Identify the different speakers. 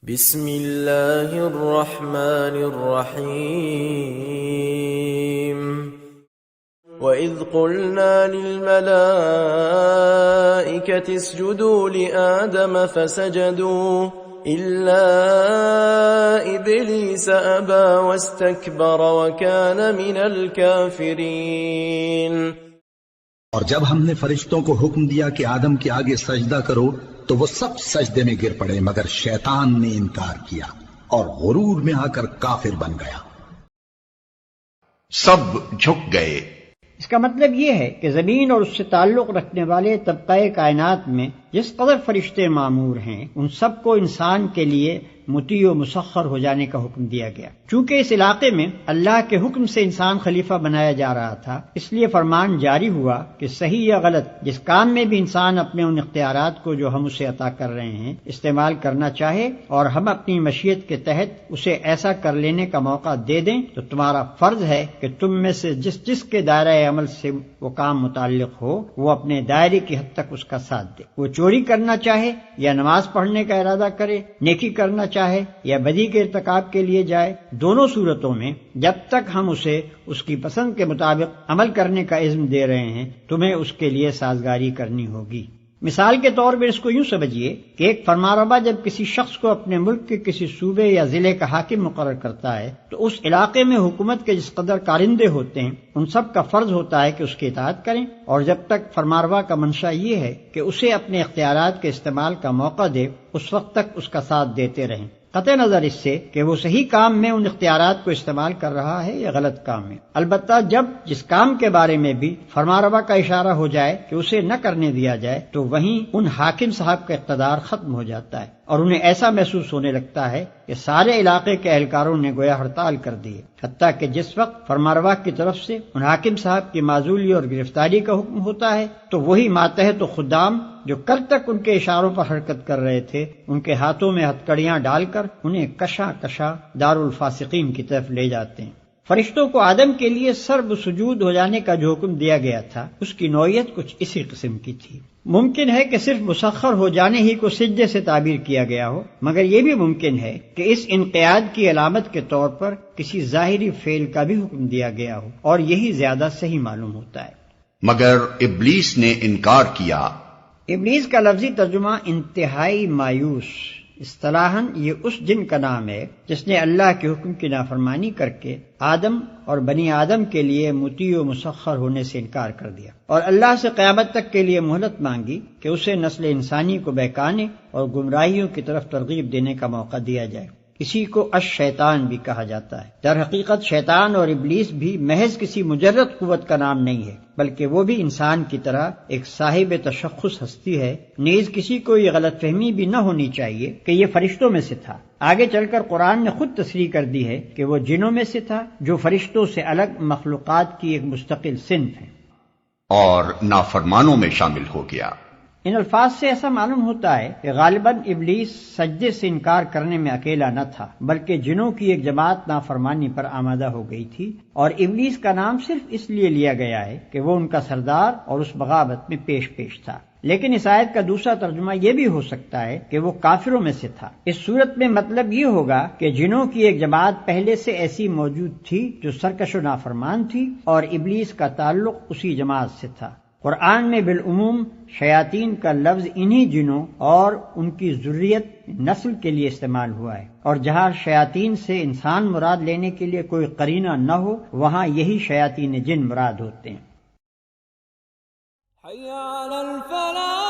Speaker 1: بسم اللہ الرحمن الرحیم وَإِذْ قُلْنَا لِلْمَلَائِكَةِ اسْجُدُوا لِآدَمَ فَسَجَدُوا إِلَّا إِبْلِيسَ أَبَى وَاسْتَكْبَرَ وَكَانَ مِنَ الْكَافِرِينَ۔
Speaker 2: اور جب ہم نے فرشتوں کو حکم دیا کہ آدم کے آگے سجدہ کرو تو وہ سب سجدے میں گر پڑے مگر شیطان نے انکار کیا اور غرور میں آ کر کافر بن گیا۔
Speaker 3: سب جھک گئے۔
Speaker 4: اس کا مطلب یہ ہے کہ زمین اور اس سے تعلق رکھنے والے طبقہ کائنات میں جس قدر فرشتے معمور ہیں ان سب کو انسان کے لیے مطیع و مسخر ہو جانے کا حکم دیا گیا۔ چونکہ اس علاقے میں اللہ کے حکم سے انسان خلیفہ بنایا جا رہا تھا، اس لیے فرمان جاری ہوا کہ صحیح یا غلط جس کام میں بھی انسان اپنے ان اختیارات کو جو ہم اسے عطا کر رہے ہیں استعمال کرنا چاہے اور ہم اپنی مشیت کے تحت اسے ایسا کر لینے کا موقع دے دیں تو تمہارا فرض ہے کہ تم میں سے جس کے دائرہ عمل سے وہ کام متعلق ہو وہ اپنے دائرے کی حد تک اس کا ساتھ دے۔ وہ چوری کرنا چاہے یا نماز پڑھنے کا ارادہ کرے، نیکی کرنا چاہے یا بدی کے ارتکاب کے لیے جائے، دونوں صورتوں میں جب تک ہم اسے اس کی پسند کے مطابق عمل کرنے کا عزم دے رہے ہیں تمہیں اس کے لیے سازگاری کرنی ہوگی۔ مثال کے طور پر اس کو یوں سمجھیے کہ ایک فرمانروا جب کسی شخص کو اپنے ملک کے کسی صوبے یا ضلع کا حاکم مقرر کرتا ہے تو اس علاقے میں حکومت کے جس قدر کارندے ہوتے ہیں ان سب کا فرض ہوتا ہے کہ اس کی اطاعت کریں، اور جب تک فرمانروا کا منشا یہ ہے کہ اسے اپنے اختیارات کے استعمال کا موقع دے اس وقت تک اس کا ساتھ دیتے رہیں، قطع نظر اس سے کہ وہ صحیح کام میں ان اختیارات کو استعمال کر رہا ہے یا غلط کام میں۔ البتہ جب جس کام کے بارے میں بھی فرمانروا کا اشارہ ہو جائے کہ اسے نہ کرنے دیا جائے تو وہیں ان حاکم صاحب کا اقتدار ختم ہو جاتا ہے اور انہیں ایسا محسوس ہونے لگتا ہے کہ سارے علاقے کے اہلکاروں نے گویا ہڑتال کر دی ہے، حتیٰ کہ جس وقت فرمانروا کی طرف سے ان حاکم صاحب کی معزولی اور گرفتاری کا حکم ہوتا ہے تو وہی ماتحت و خدام جو کل تک ان کے اشاروں پر حرکت کر رہے تھے ان کے ہاتھوں میں ہتکڑیاں ڈال کر انہیں کشا کشا دارالفاسقین کی طرف لے جاتے ہیں۔ فرشتوں کو آدم کے لیے سرب سجود ہو جانے کا جو حکم دیا گیا تھا اس کی نوعیت کچھ اسی قسم کی تھی۔ ممکن ہے کہ صرف مسخر ہو جانے ہی کو سجدے سے تعبیر کیا گیا ہو، مگر یہ بھی ممکن ہے کہ اس انقیاد کی علامت کے طور پر کسی ظاہری فعل کا بھی حکم دیا گیا ہو، اور یہی زیادہ صحیح معلوم ہوتا ہے۔
Speaker 3: مگر ابلیس نے انکار کیا۔
Speaker 4: ابلیس کا لفظی ترجمہ انتہائی مایوس، اصطلاحاً یہ اس جن کا نام ہے جس نے اللہ کے حکم کی نافرمانی کر کے آدم اور بنی آدم کے لیے مطیع و مسخر ہونے سے انکار کر دیا اور اللہ سے قیامت تک کے لیے مہلت مانگی کہ اسے نسل انسانی کو بہکانے اور گمراہیوں کی طرف ترغیب دینے کا موقع دیا جائے۔ اسی کو الشیطان بھی کہا جاتا ہے۔ در حقیقت شیطان اور ابلیس بھی محض کسی مجرد قوت کا نام نہیں ہے، بلکہ وہ بھی انسان کی طرح ایک صاحب تشخص ہستی ہے۔ نیز کسی کو یہ غلط فہمی بھی نہ ہونی چاہیے کہ یہ فرشتوں میں سے تھا۔ آگے چل کر قرآن نے خود تصریح کر دی ہے کہ وہ جنوں میں سے تھا جو فرشتوں سے الگ مخلوقات کی ایک مستقل صنف ہے
Speaker 3: اور نافرمانوں میں شامل ہو گیا۔
Speaker 4: ان الفاظ سے ایسا معلوم ہوتا ہے کہ غالباً ابلیس سجدے سے انکار کرنے میں اکیلا نہ تھا، بلکہ جنوں کی ایک جماعت نافرمانی پر آمادہ ہو گئی تھی، اور ابلیس کا نام صرف اس لیے لیا گیا ہے کہ وہ ان کا سردار اور اس بغاوت میں پیش تھا۔ لیکن اس آیت کا دوسرا ترجمہ یہ بھی ہو سکتا ہے کہ وہ کافروں میں سے تھا۔ اس صورت میں مطلب یہ ہوگا کہ جنوں کی ایک جماعت پہلے سے ایسی موجود تھی جو سرکش و نافرمان تھی، اور ابلیس کا تعلق اسی جماعت سے تھا۔ قرآن میں بالعموم شیاطین کا لفظ انہی جنوں اور ان کی ذریت نسل کے لیے استعمال ہوا ہے، اور جہاں شیاطین سے انسان مراد لینے کے لیے کوئی قرینہ نہ ہو وہاں یہی شیاطین جن مراد ہوتے ہیں۔
Speaker 1: حی علی الفلاح۔